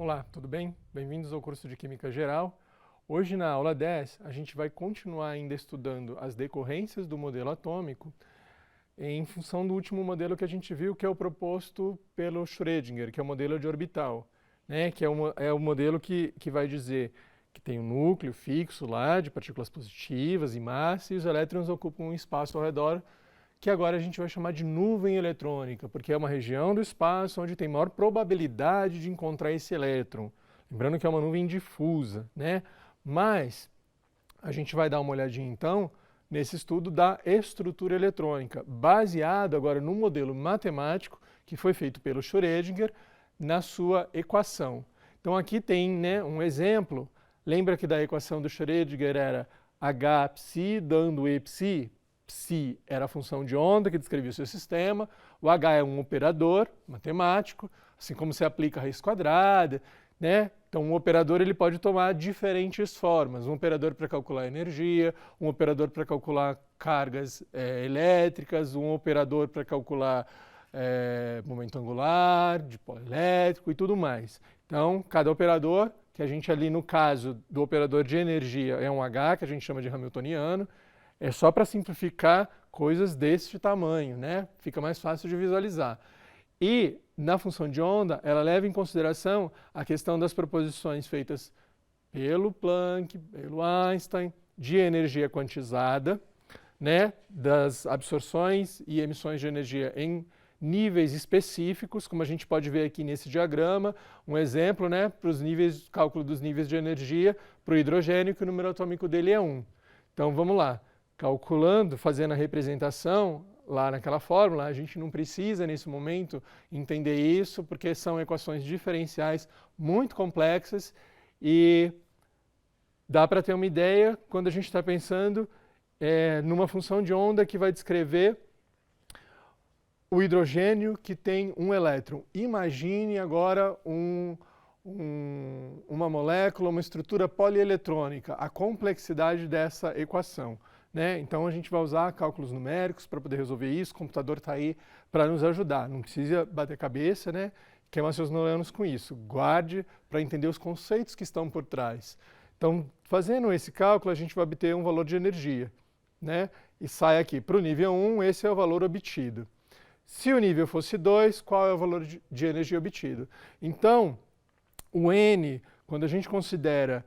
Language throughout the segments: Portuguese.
Olá, tudo bem? Bem-vindos ao curso de Química Geral. Hoje, na aula 10, a gente vai continuar ainda estudando as decorrências do modelo atômico em função do último modelo que a gente viu, que é o proposto pelo Schrödinger, que é o modelo de orbital, né? Que é o modelo que vai dizer que tem um núcleo fixo lá de partículas positivas e massa, e os elétrons ocupam um espaço ao redor, que agora a gente vai chamar de nuvem eletrônica, porque é uma região do espaço onde tem maior probabilidade de encontrar esse elétron. Lembrando que é uma nuvem difusa, né? Mas a gente vai dar uma olhadinha então nesse estudo da estrutura eletrônica, baseado agora no modelo matemático que foi feito pelo Schrödinger na sua equação. Então aqui tem, né, um exemplo. Lembra que da equação do Schrödinger era H psi dando E psi? Psi era a função de onda que descrevia o seu sistema, o H é um operador matemático, assim como se aplica a raiz quadrada, né? Então, um operador ele pode tomar diferentes formas. Um operador para calcular energia, um operador para calcular cargas elétricas, um operador para calcular momento angular, dipolo elétrico e tudo mais. Então, cada operador, que a gente ali no caso do operador de energia é um H, que a gente chama de hamiltoniano, é só para simplificar coisas deste tamanho, né? Fica mais fácil de visualizar. E na função de onda, ela leva em consideração a questão das proposições feitas pelo Planck, pelo Einstein, de energia quantizada, né? Das absorções e emissões de energia em níveis específicos, como a gente pode ver aqui nesse diagrama, um exemplo, né, para os níveis, cálculo dos níveis de energia para o hidrogênio, que o número atômico dele é 1. Então vamos lá. Calculando, fazendo a representação lá naquela fórmula, a gente não precisa nesse momento entender isso, porque são equações diferenciais muito complexas e dá para ter uma ideia quando a gente está pensando numa função de onda que vai descrever o hidrogênio que tem um elétron. Imagine agora uma molécula, uma estrutura polieletrônica, a complexidade dessa equação. Né? Então a gente vai usar cálculos numéricos para poder resolver isso, o computador está aí para nos ajudar, não precisa bater cabeça, né? Queimar seus neurônios com isso, guarde para entender os conceitos que estão por trás. Então, fazendo esse cálculo, a gente vai obter um valor de energia, né? E sai aqui, para o nível 1, esse é o valor obtido. Se o nível fosse 2, qual é o valor de energia obtido? Então, o N, quando a gente considera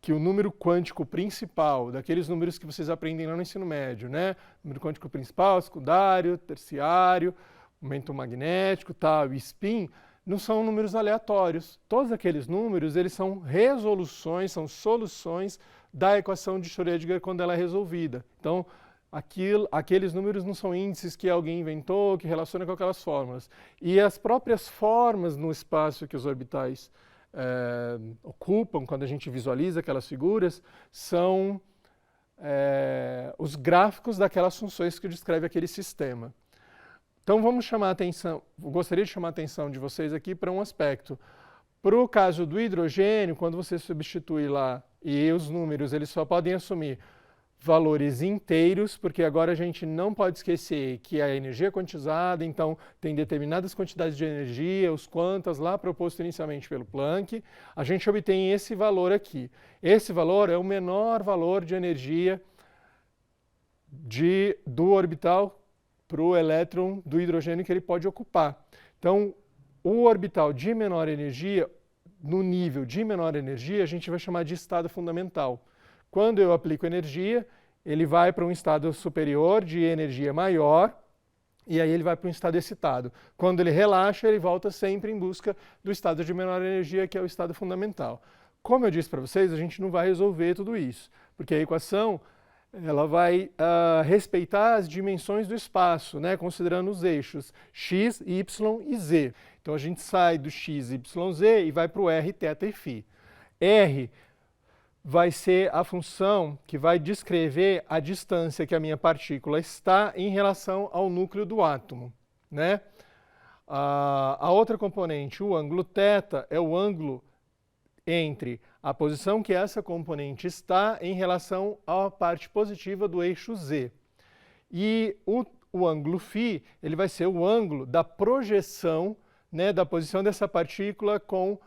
que o número quântico principal, daqueles números que vocês aprendem lá no ensino médio, né? Número quântico principal, secundário, terciário, momento magnético, tal, e spin, não são números aleatórios. Todos aqueles números, eles são resoluções, são soluções da equação de Schrödinger quando ela é resolvida. Então, aqueles números não são índices que alguém inventou, que relaciona com aquelas fórmulas. E as próprias formas no espaço que os orbitais ocupam, quando a gente visualiza aquelas figuras, são os gráficos daquelas funções que descreve aquele sistema. Então vamos chamar a atenção, gostaria de chamar a atenção de vocês aqui para um aspecto. Para o caso do hidrogênio, quando você substitui lá e os números, eles só podem assumir valores inteiros, porque agora a gente não pode esquecer que a energia é quantizada, então tem determinadas quantidades de energia, os quantas lá proposto inicialmente pelo Planck, a gente obtém esse valor aqui. Esse valor é o menor valor de energia do orbital para o elétron do hidrogênio que ele pode ocupar. Então, o orbital de menor energia, no nível de menor energia, a gente vai chamar de estado fundamental. Quando eu aplico energia, ele vai para um estado superior de energia maior e aí ele vai para um estado excitado. Quando ele relaxa, ele volta sempre em busca do estado de menor energia, que é o estado fundamental. Como eu disse para vocês, a gente não vai resolver tudo isso, porque a equação ela vai respeitar as dimensões do espaço, né, considerando os eixos x, y e z. Então a gente sai do x, y, z e vai para o r, θ e φ. R vai ser a função que vai descrever a distância que a minha partícula está em relação ao núcleo do átomo, né? A outra componente, o ângulo θ, é o ângulo entre a posição que essa componente está em relação à parte positiva do eixo z. E o ângulo φ, ele vai ser o ângulo da projeção né, da posição dessa partícula com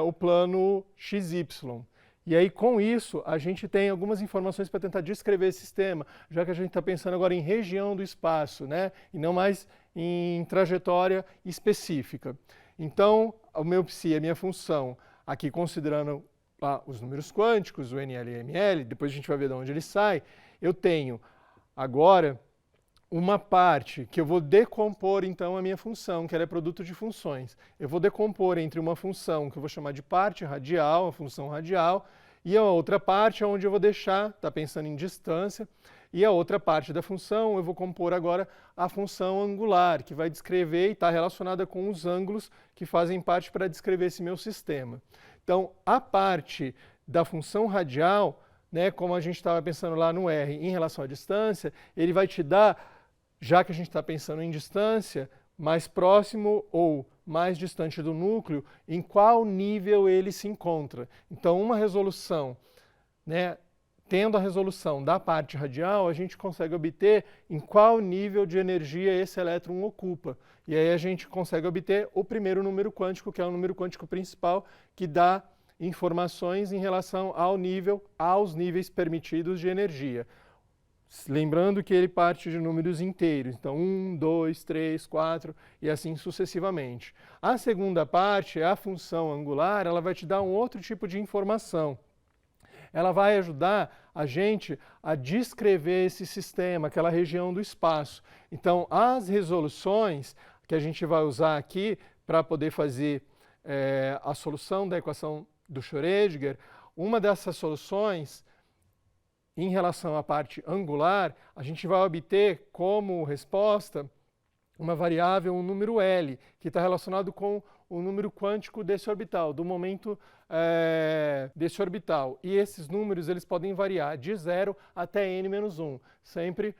o plano XY. E aí, com isso, a gente tem algumas informações para tentar descrever esse sistema, já que a gente está pensando agora em região do espaço, né? E não mais em trajetória específica. Então, o meu psi, a minha função, aqui considerando os números quânticos, o NL e ML, depois a gente vai ver de onde ele sai, eu tenho agora uma parte que eu vou decompor, então, a minha função, que ela é produto de funções. Eu vou decompor entre uma função que eu vou chamar de parte radial, a função radial, e a outra parte onde eu vou deixar, está pensando em distância, e a outra parte da função eu vou compor agora a função angular, que vai descrever e está relacionada com os ângulos que fazem parte para descrever esse meu sistema. Então, a parte da função radial, né, como a gente estava pensando lá no R em relação à distância, ele vai te dar, já que a gente está pensando em distância, mais próximo ou mais distante do núcleo, em qual nível ele se encontra. Então, uma resolução, né, tendo a resolução da parte radial, a gente consegue obter em qual nível de energia esse elétron ocupa. E aí a gente consegue obter o primeiro número quântico, que é o número quântico principal, que dá informações em relação aos níveis permitidos de energia. Lembrando que ele parte de números inteiros, então 1, 2, 3, 4 e assim sucessivamente. A segunda parte, a função angular, ela vai te dar um outro tipo de informação. Ela vai ajudar a gente a descrever esse sistema, aquela região do espaço. Então, as resoluções que a gente vai usar aqui para poder fazer a solução da equação do Schrödinger, uma dessas soluções, em relação à parte angular, a gente vai obter como resposta uma variável, um número L, que está relacionado com o número quântico desse orbital, do momento desse orbital. E esses números eles podem variar de 0 até n-1, sempre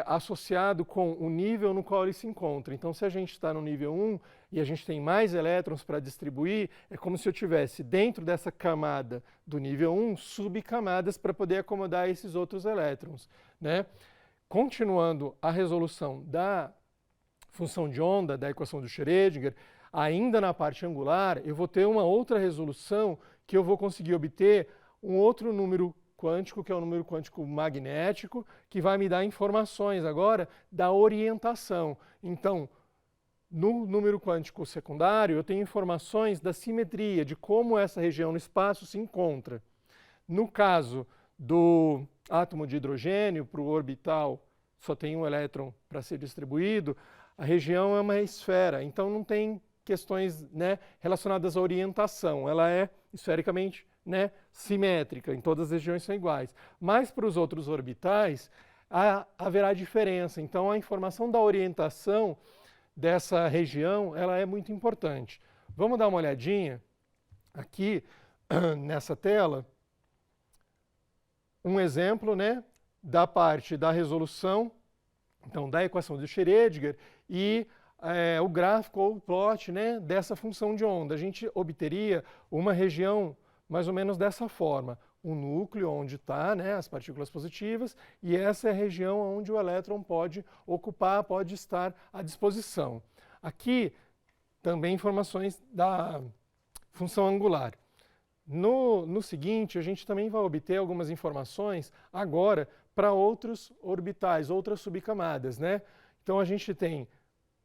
associado com o nível no qual ele se encontra. Então, se a gente está no nível 1 e a gente tem mais elétrons para distribuir, é como se eu tivesse dentro dessa camada do nível 1 subcamadas para poder acomodar esses outros elétrons, né? Continuando a resolução da função de onda, da equação do Schrödinger, ainda na parte angular, eu vou ter uma outra resolução que eu vou conseguir obter um outro número quântico, que é o número quântico magnético, que vai me dar informações agora da orientação. Então, no número quântico secundário, eu tenho informações da simetria, de como essa região no espaço se encontra. No caso do átomo de hidrogênio, para o orbital só tem um elétron para ser distribuído, a região é uma esfera, então não tem questões, né, relacionadas à orientação. Ela é esfericamente, né, simétrica, em todas as regiões são iguais. Mas para os outros orbitais haverá diferença. Então a informação da orientação dessa região ela é muito importante. Vamos dar uma olhadinha aqui nessa tela. Um exemplo, né, da parte da resolução, então, da equação de Schrödinger e o gráfico ou o plot, né, dessa função de onda. A gente obteria uma região mais ou menos dessa forma. Um núcleo onde está, né, as partículas positivas, e essa é a região onde o elétron pode ocupar, pode estar à disposição. Aqui também informações da função angular. No seguinte, a gente também vai obter algumas informações agora para outros orbitais, outras subcamadas, né? Então a gente tem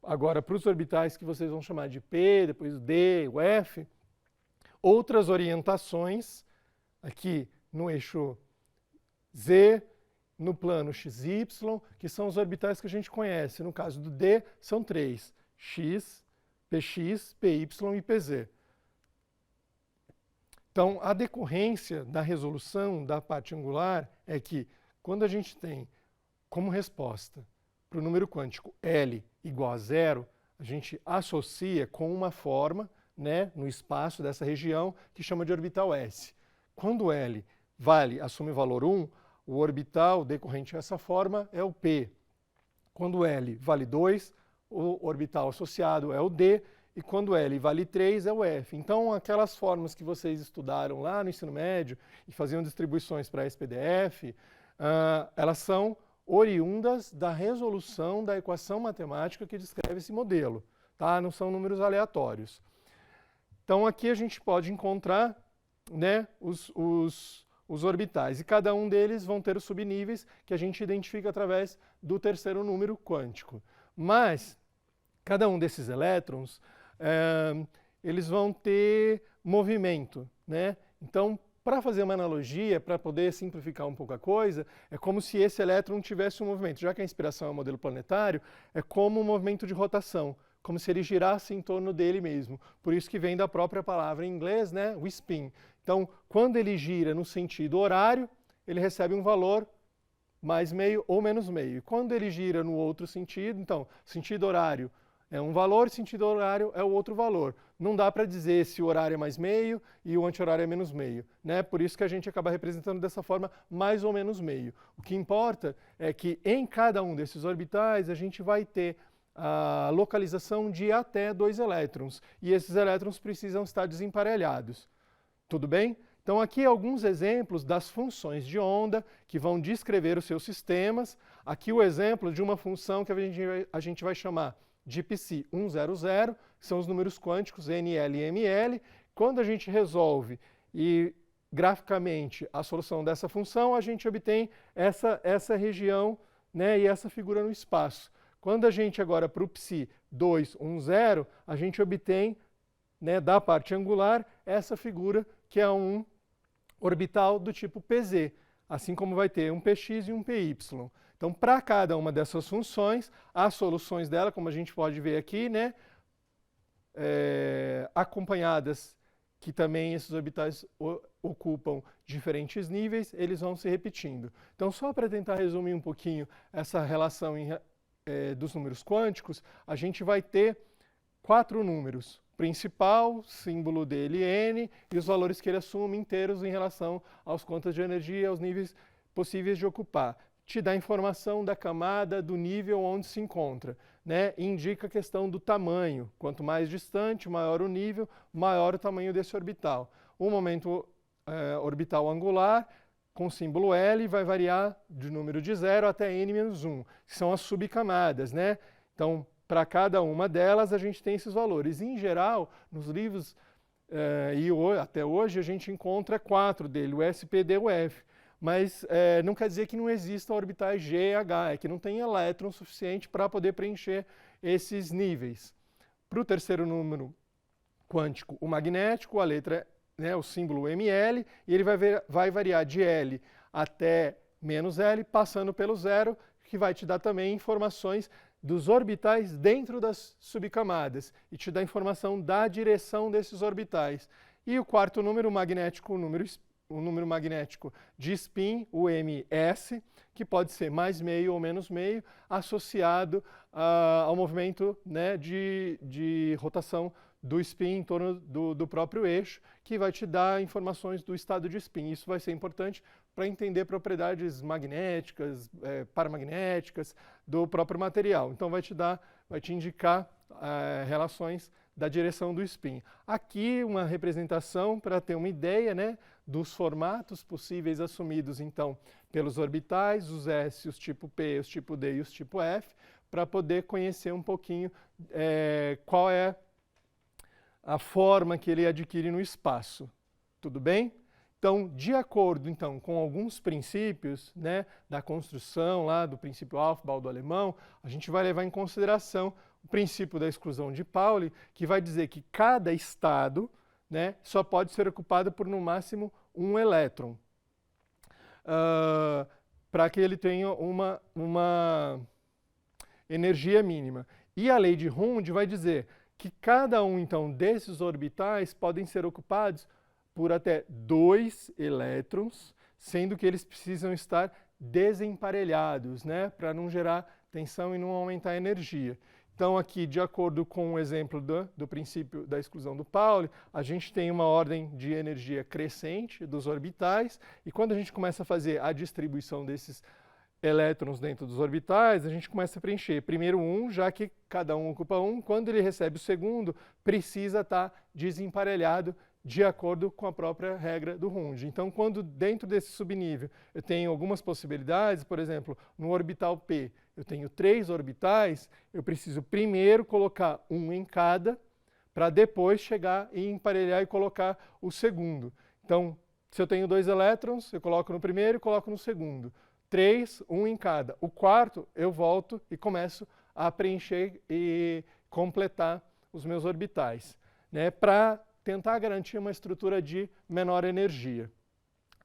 agora para os orbitais que vocês vão chamar de P, depois o D, o F, outras orientações aqui no eixo Z, no plano XY, que são os orbitais que a gente conhece. No caso do D, são 3, X, PX, PY e PZ. Então, a decorrência da resolução da parte angular é que, quando a gente tem como resposta para o número quântico L igual a 0, a gente associa com uma forma, né, no espaço dessa região que chama de orbital S. Quando L assume o valor 1, o orbital decorrente a essa forma é o P. Quando L vale 2, o orbital associado é o D, e quando L vale 3 é o F. Então, aquelas formas que vocês estudaram lá no ensino médio e faziam distribuições para SPDF, elas são oriundas da resolução da equação matemática que descreve esse modelo. tá? Não são números aleatórios. Então aqui a gente pode encontrar, né, os orbitais, e cada um deles vão ter os subníveis que a gente identifica através do terceiro número quântico. Mas cada um desses elétrons, eles vão ter movimento, né? Então, para fazer uma analogia, para poder simplificar um pouco a coisa, é como se esse elétron tivesse um movimento. Já que a inspiração é um modelo planetário, é como um movimento de rotação, como se ele girasse em torno dele mesmo. Por isso que vem da própria palavra em inglês, né, o spin. Então, quando ele gira no sentido horário, ele recebe um valor mais meio ou menos meio. E quando ele gira no outro sentido, então, sentido horário é um valor, sentido horário é o outro valor. Não dá para dizer se o horário é mais meio e o anti-horário é menos meio, né? Por isso que a gente acaba representando dessa forma mais ou menos meio. O que importa é que em cada um desses orbitais a gente vai ter a localização de até 2 elétrons. E esses elétrons precisam estar desemparelhados. Tudo bem? Então aqui alguns exemplos das funções de onda que vão descrever os seus sistemas. Aqui o exemplo de uma função que a gente vai chamar de psi100, que são os números quânticos NL e ML. Quando a gente resolve e graficamente a solução dessa função, a gente obtém essa região, né, e essa figura no espaço. Quando a gente agora para o psi210, a gente obtém, né, da parte angular essa figura que é um orbital do tipo PZ, assim como vai ter um PX e um PY. Então, para cada uma dessas funções, as soluções dela, como a gente pode ver aqui, né, acompanhadas, que também esses orbitais ocupam diferentes níveis, eles vão se repetindo. Então, só para tentar resumir um pouquinho essa relação dos números quânticos, a gente vai ter 4 números. Principal, símbolo dele N, e os valores que ele assume inteiros em relação aos quantas de energia, aos níveis possíveis de ocupar. Te dá informação da camada, do nível onde se encontra, né? E indica a questão do tamanho. Quanto mais distante, maior o nível, maior o tamanho desse orbital. O momento orbital angular, com símbolo L, vai variar de número de 0 até n-1, que são as subcamadas, né? Então, para cada uma delas, a gente tem esses valores. Em geral, nos livros, até hoje, a gente encontra 4 dele, o S, P, D e o F. Mas não quer dizer que não exista orbitais G e H, é que não tem elétron suficiente para poder preencher esses níveis. Para o terceiro número quântico, o magnético, a letra, né, o símbolo ML, e ele vai variar de L até menos L, passando pelo 0, que vai te dar também informações dos orbitais dentro das subcamadas e te dá informação da direção desses orbitais. E o quarto número, o magnético, o número magnético de spin, o ms, que pode ser mais meio ou menos meio, associado ao movimento, né, de rotação do spin em torno do próprio eixo, que vai te dar informações do estado de spin. Isso vai ser importante para entender propriedades magnéticas, paramagnéticas do próprio material. Então vai te indicar relações da direção do spin. Aqui uma representação para ter uma ideia, né, dos formatos possíveis assumidos então pelos orbitais, os S, os tipo P, os tipo D e os tipo F, para poder conhecer um pouquinho qual é a forma que ele adquire no espaço. Tudo bem? Então, de acordo então, com alguns princípios, né, da construção lá do princípio Aufbau do alemão, a gente vai levar em consideração o princípio da exclusão de Pauli, que vai dizer que cada estado, né, só pode ser ocupado por no máximo um elétron, para que ele tenha uma energia mínima. E a lei de Hund vai dizer que cada um então desses orbitais podem ser ocupados por até 2 elétrons, sendo que eles precisam estar desemparelhados, né, para não gerar tensão e não aumentar a energia. Então aqui, de acordo com o exemplo do princípio da exclusão do Pauli, a gente tem uma ordem de energia crescente dos orbitais, e quando a gente começa a fazer a distribuição desses elétrons dentro dos orbitais, a gente começa a preencher primeiro um, já que cada um ocupa um, quando ele recebe o segundo, precisa estar desemparelhado de acordo com a própria regra do Runge. Então, quando dentro desse subnível eu tenho algumas possibilidades, por exemplo, no orbital P eu tenho 3 orbitais, eu preciso primeiro colocar um em cada, para depois chegar e emparelhar e colocar o segundo. Então, se eu tenho 2 elétrons, eu coloco no primeiro e coloco no segundo. 3, um em cada. O quarto, eu volto e começo a preencher e completar os meus orbitais, né, para tentar garantir uma estrutura de menor energia.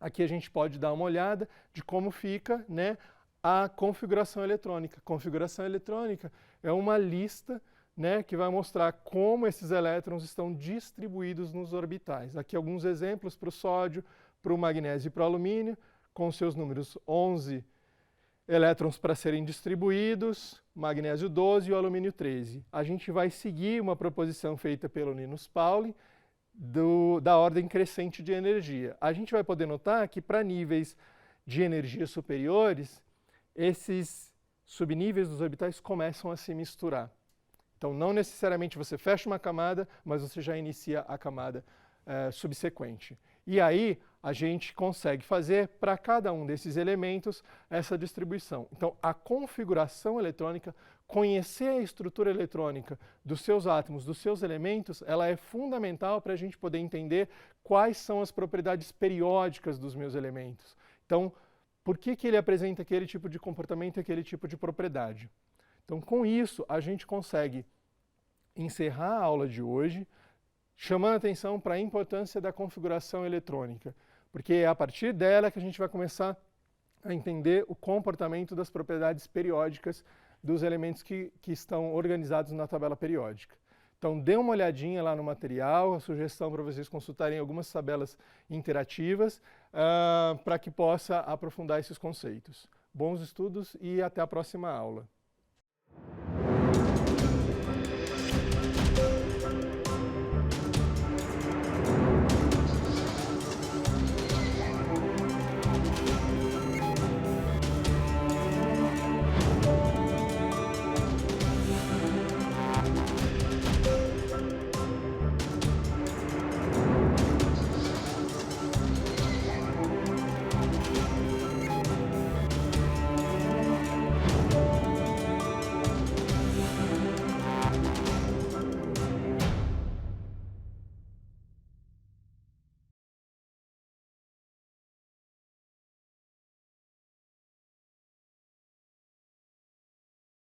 Aqui a gente pode dar uma olhada de como fica, né, a configuração eletrônica. Configuração eletrônica é uma lista, né, que vai mostrar como esses elétrons estão distribuídos nos orbitais. Aqui alguns exemplos para o sódio, para o magnésio e para o alumínio, com seus números 11 elétrons para serem distribuídos, magnésio 12 e o alumínio 13. A gente vai seguir uma proposição feita pelo Linus Pauling da ordem crescente de energia. A gente vai poder notar que para níveis de energia superiores, esses subníveis dos orbitais começam a se misturar. Então, não necessariamente você fecha uma camada, mas você já inicia a camada subsequente. E aí, a gente consegue fazer para cada um desses elementos essa distribuição. Então, a configuração eletrônica, conhecer a estrutura eletrônica dos seus átomos, dos seus elementos, ela é fundamental para a gente poder entender quais são as propriedades periódicas dos meus elementos. Então, por que ele apresenta aquele tipo de comportamento e aquele tipo de propriedade? Então, com isso, a gente consegue encerrar a aula de hoje, chamando a atenção para a importância da configuração eletrônica, porque é a partir dela que a gente vai começar a entender o comportamento das propriedades periódicas dos elementos que estão organizados na tabela periódica. Então, dê uma olhadinha lá no material, a sugestão para vocês consultarem algumas tabelas interativas para que possa aprofundar esses conceitos. Bons estudos e até a próxima aula.